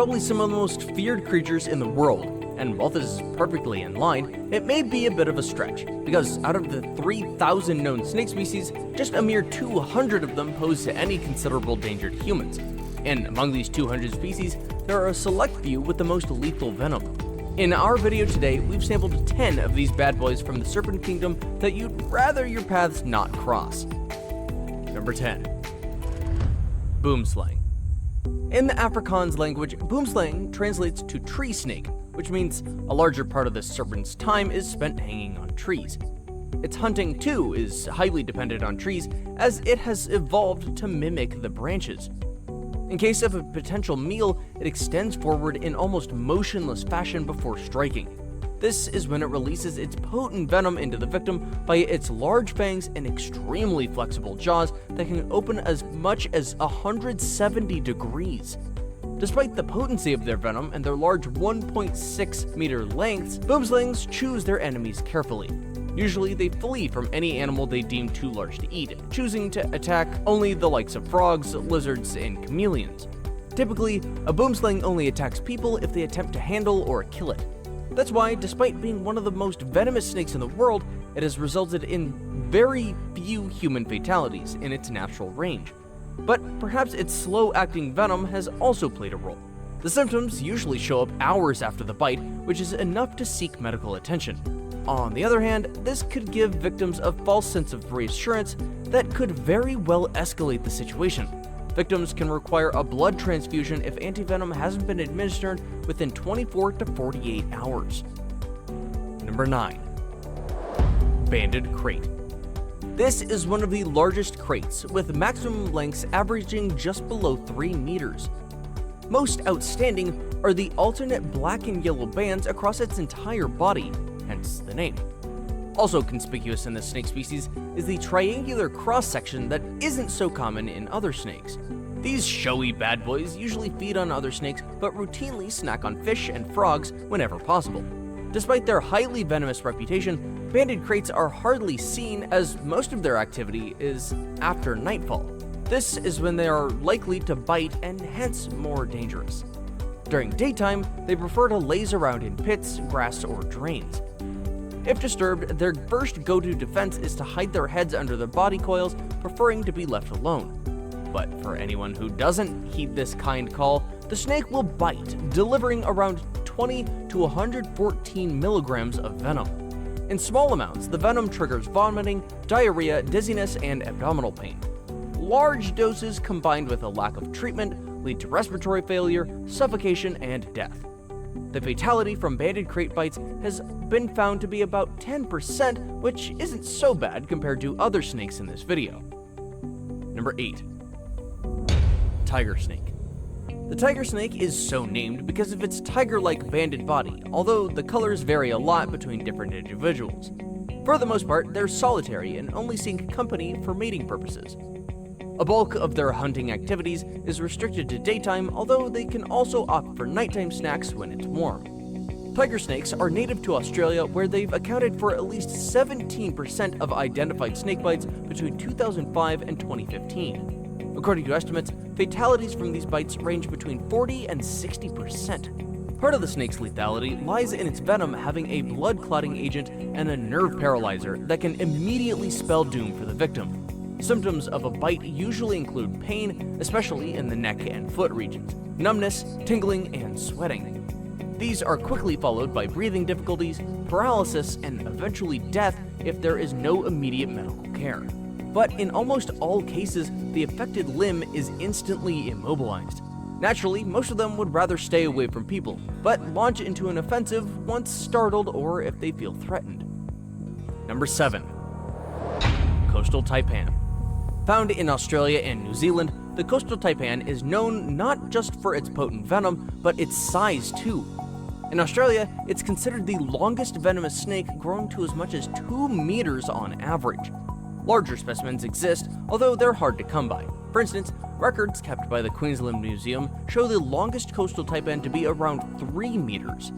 Probably some of the most feared creatures in the world, and while this is perfectly in line, it may be a bit of a stretch, because out of the 3,000 known snake species, just a mere 200 of them pose to any considerable danger to humans. And among these 200 species, there are a select few with the most lethal venom. In our video today, we've sampled 10 of these bad boys from the serpent kingdom that you'd rather your paths not cross. Number 10. Boomslang. In the Afrikaans language, boomslang translates to tree snake, which means a larger part of the serpent's time is spent hanging on trees. Its hunting, too, is highly dependent on trees, as it has evolved to mimic the branches. In case of a potential meal, it extends forward in almost motionless fashion before striking. This is when it releases its potent venom into the victim via its large fangs and extremely flexible jaws that can open as much as 170 degrees. Despite the potency of their venom and their large 1.6 meter lengths, boomslangs choose their enemies carefully. Usually they flee from any animal they deem too large to eat, choosing to attack only the likes of frogs, lizards, and chameleons. Typically, a boomslang only attacks people if they attempt to handle or kill it. That's why, despite being one of the most venomous snakes in the world, it has resulted in very few human fatalities in its natural range. But perhaps its slow-acting venom has also played a role. The symptoms usually show up hours after the bite, which is enough to seek medical attention. On the other hand, this could give victims a false sense of reassurance that could very well escalate the situation. Victims can require a blood transfusion if antivenom hasn't been administered within 24 to 48 hours. Number 9. Banded krait. This is one of the largest kraits, with maximum lengths averaging just below 3 meters. Most outstanding are the alternate black and yellow bands across its entire body, hence the name. Also conspicuous in this snake species is the triangular cross-section that isn't so common in other snakes. These showy bad boys usually feed on other snakes, but routinely snack on fish and frogs whenever possible. Despite their highly venomous reputation, banded kraits are hardly seen, as most of their activity is after nightfall. This is when they are likely to bite and hence more dangerous. During daytime, they prefer to laze around in pits, grass, or drains. If disturbed, their first go-to defense is to hide their heads under their body coils, preferring to be left alone. But for anyone who doesn't heed this kind call, the snake will bite, delivering around 20 to 114 milligrams of venom. In small amounts, the venom triggers vomiting, diarrhea, dizziness, and abdominal pain. Large doses combined with a lack of treatment lead to respiratory failure, suffocation, and death. The fatality from banded krait bites has been found to be about 10%, which isn't so bad compared to other snakes in this video. Number 8. Tiger snake. The tiger snake is so named because of its tiger-like banded body, although the colors vary a lot between different individuals. For the most part, they're solitary and only seek company for mating purposes. A bulk of their hunting activities is restricted to daytime, although they can also opt for nighttime snacks when it's warm. Tiger snakes are native to Australia, where they've accounted for at least 17% of identified snake bites between 2005 and 2015. According to estimates, fatalities from these bites range between 40 and 60%. Part of the snake's lethality lies in its venom having a blood-clotting agent and a nerve paralyzer that can immediately spell doom for the victim. Symptoms of a bite usually include pain, especially in the neck and foot regions, numbness, tingling, and sweating. These are quickly followed by breathing difficulties, paralysis, and eventually death if there is no immediate medical care. But in almost all cases, the affected limb is instantly immobilized. Naturally, most of them would rather stay away from people, but launch into an offensive once startled or if they feel threatened. Number 7. Coastal taipan. Found in Australia and New Zealand, the coastal taipan is known not just for its potent venom, but its size too. In Australia, it's considered the longest venomous snake, growing to as much as 2 meters on average. Larger specimens exist, although they're hard to come by. For instance, records kept by the Queensland Museum show the longest coastal taipan to be around 3 meters.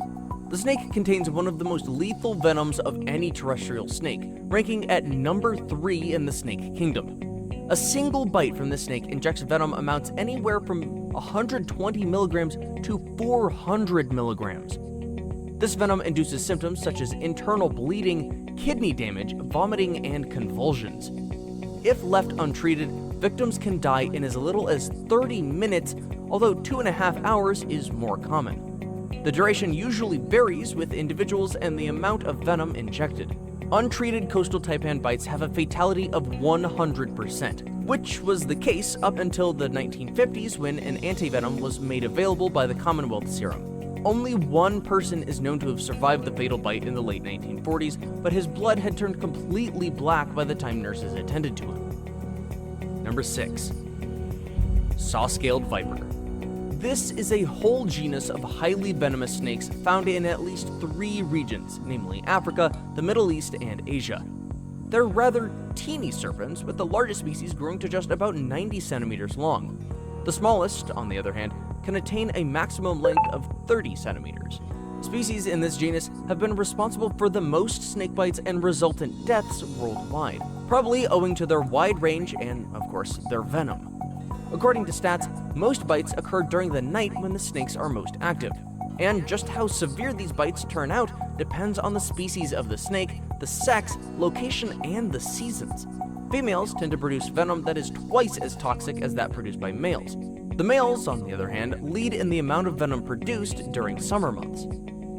The snake contains one of the most lethal venoms of any terrestrial snake, ranking at number 3 in the snake kingdom. A single bite from this snake injects venom amounts anywhere from 120 milligrams to 400 milligrams. This venom induces symptoms such as internal bleeding, kidney damage, vomiting, and convulsions. If left untreated, victims can die in as little as 30 minutes, although 2.5 hours is more common. The duration usually varies with individuals and the amount of venom injected. Untreated coastal taipan bites have a fatality of 100%, which was the case up until the 1950s when an antivenom was made available by the Commonwealth Serum. Only one person is known to have survived the fatal bite in the late 1940s, but his blood had turned completely black by the time nurses attended to him. Number 6. Saw-scaled viper. This is a whole genus of highly venomous snakes found in at least 3 regions, namely Africa, the Middle East, and Asia. They're rather teeny serpents, with the largest species growing to just about 90 centimeters long. The smallest, on the other hand, can attain a maximum length of 30 centimeters. Species in this genus have been responsible for the most snake bites and resultant deaths worldwide, probably owing to their wide range and, of course, their venom. According to stats, most bites occur during the night when the snakes are most active. And just how severe these bites turn out depends on the species of the snake, the sex, location, and the seasons. Females tend to produce venom that is twice as toxic as that produced by males. The males, on the other hand, lead in the amount of venom produced during summer months.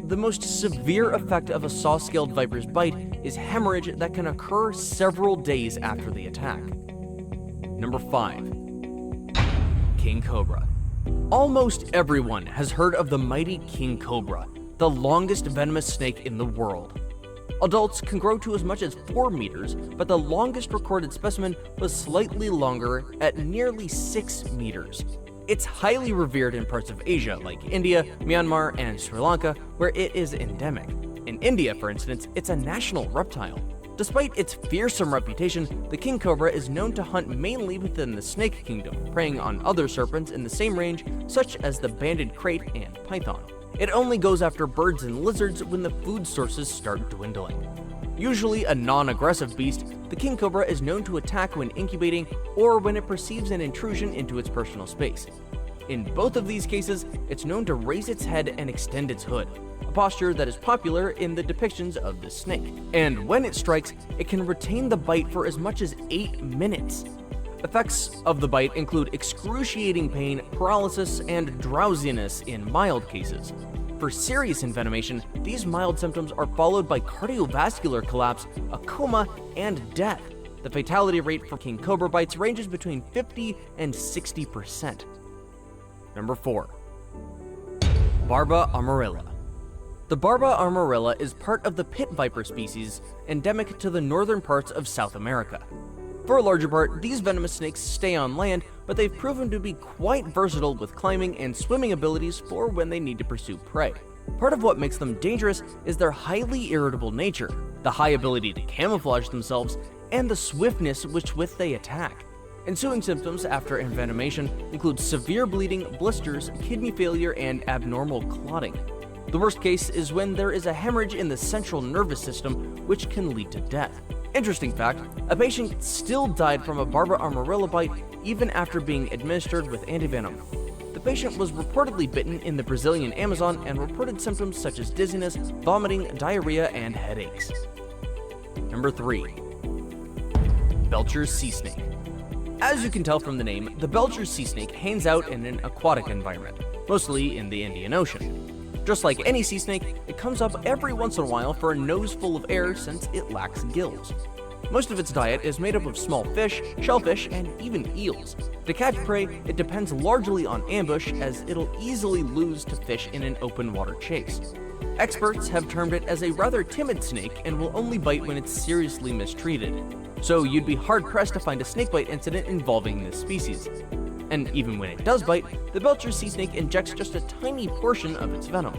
The most severe effect of a saw-scaled viper's bite is hemorrhage that can occur several days after the attack. Number 5. King cobra. Almost everyone has heard of the mighty king cobra, the longest venomous snake in the world. Adults can grow to as much as 4 meters, but the longest recorded specimen was slightly longer at nearly 6 meters. It's highly revered in parts of Asia like India, Myanmar, and Sri Lanka, where it is endemic. In India, for instance, it's a national reptile. Despite its fearsome reputation, the king cobra is known to hunt mainly within the snake kingdom, preying on other serpents in the same range, such as the banded krait and python. It only goes after birds and lizards when the food sources start dwindling. Usually a non-aggressive beast, the king cobra is known to attack when incubating or when it perceives an intrusion into its personal space. In both of these cases, it's known to raise its head and extend its hood, a posture that is popular in the depictions of this snake. And when it strikes, it can retain the bite for as much as 8 minutes. Effects of the bite include excruciating pain, paralysis, and drowsiness in mild cases. For serious envenomation, these mild symptoms are followed by cardiovascular collapse, a coma, and death. The fatality rate for king cobra bites ranges between 50 and 60%. Number 4. Barba amarilla. The Barba amarilla is part of the pit viper species, endemic to the northern parts of South America. For a larger part, these venomous snakes stay on land, but they've proven to be quite versatile with climbing and swimming abilities for when they need to pursue prey. Part of what makes them dangerous is their highly irritable nature, the high ability to camouflage themselves, and the swiftness with which they attack. Ensuing symptoms after envenomation include severe bleeding, blisters, kidney failure, and abnormal clotting. The worst case is when there is a hemorrhage in the central nervous system, which can lead to death. Interesting fact, a patient still died from a Barba amarilla bite even after being administered with antivenom. The patient was reportedly bitten in the Brazilian Amazon and reported symptoms such as dizziness, vomiting, diarrhea, and headaches. Number 3. Belcher's sea snake. As you can tell from the name, the Belcher's sea snake hangs out in an aquatic environment, mostly in the Indian Ocean. Just like any sea snake, it comes up every once in a while for a nose full of air since it lacks gills. Most of its diet is made up of small fish, shellfish, and even eels. To catch prey, it depends largely on ambush, as it'll easily lose to fish in an open water chase. Experts have termed it as a rather timid snake and will only bite when it's seriously mistreated. So you'd be hard-pressed to find a snakebite incident involving this species. And even when it does bite, the Belcher's sea snake injects just a tiny portion of its venom.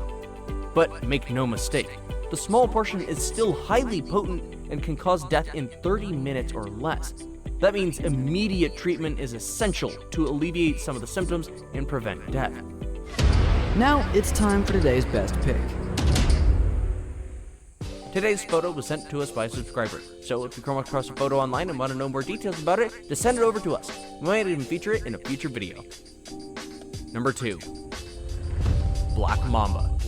But make no mistake, the small portion is still highly potent and can cause death in 30 minutes or less. That means immediate treatment is essential to alleviate some of the symptoms and prevent death. Now it's time for today's best pick. Today's photo was sent to us by a subscriber, so if you come across a photo online and want to know more details about it, just send it over to us. We might even feature it in a future video. Number 2. Black mamba.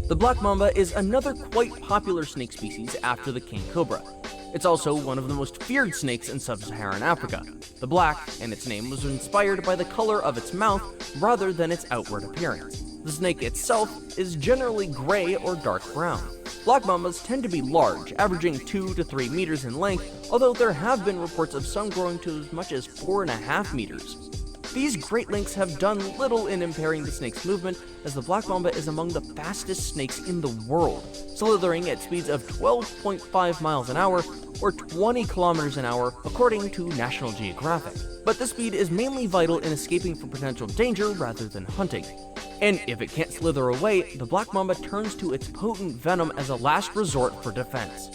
The black mamba is another quite popular snake species after the king cobra. It's also one of the most feared snakes in sub-Saharan Africa. The black, and its name, was inspired by the color of its mouth rather than its outward appearance. The snake itself is generally gray or dark brown. Black mambas tend to be large, averaging 2 to 3 meters in length, although there have been reports of some growing to as much as 4.5 meters. These great lengths have done little in impairing the snake's movement, as the black mamba is among the fastest snakes in the world, slithering at speeds of 12.5 miles an hour or 20 kilometers an hour, according to National Geographic. But this speed is mainly vital in escaping from potential danger rather than hunting. And if it can't slither away, the black mamba turns to its potent venom as a last resort for defense.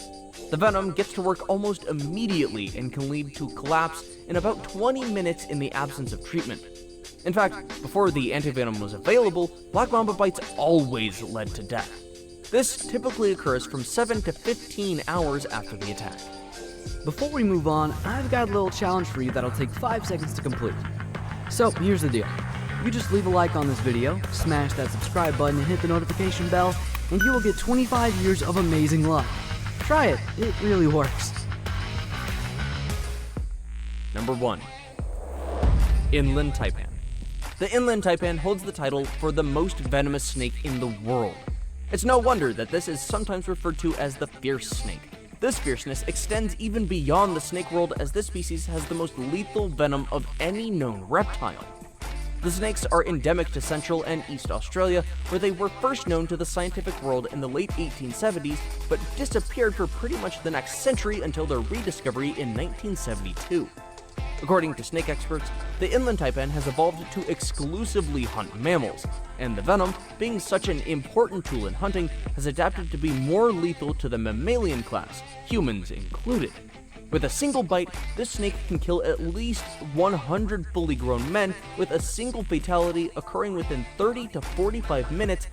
The venom gets to work almost immediately and can lead to collapse in about 20 minutes in the absence of treatment. In fact, before the antivenom was available, black mamba bites always led to death. This typically occurs from 7 to 15 hours after the attack. Before we move on, I've got a little challenge for you that'll take 5 seconds to complete. So here's the deal. You just leave a like on this video, smash that subscribe button and hit the notification bell, and you will get 25 years of amazing luck. Try it, it really works. Number 1. Inland taipan. The inland taipan holds the title for the most venomous snake in the world. It's no wonder that this is sometimes referred to as the fierce snake. This fierceness extends even beyond the snake world, as this species has the most lethal venom of any known reptile. The snakes are endemic to Central and East Australia, where they were first known to the scientific world in the late 1870s, but disappeared for pretty much the next century until their rediscovery in 1972. According to snake experts, the inland taipan has evolved to exclusively hunt mammals, and the venom, being such an important tool in hunting, has adapted to be more lethal to the mammalian class, humans included. With a single bite, this snake can kill at least 100 fully grown men, with a single fatality occurring within 30 to 45 minutes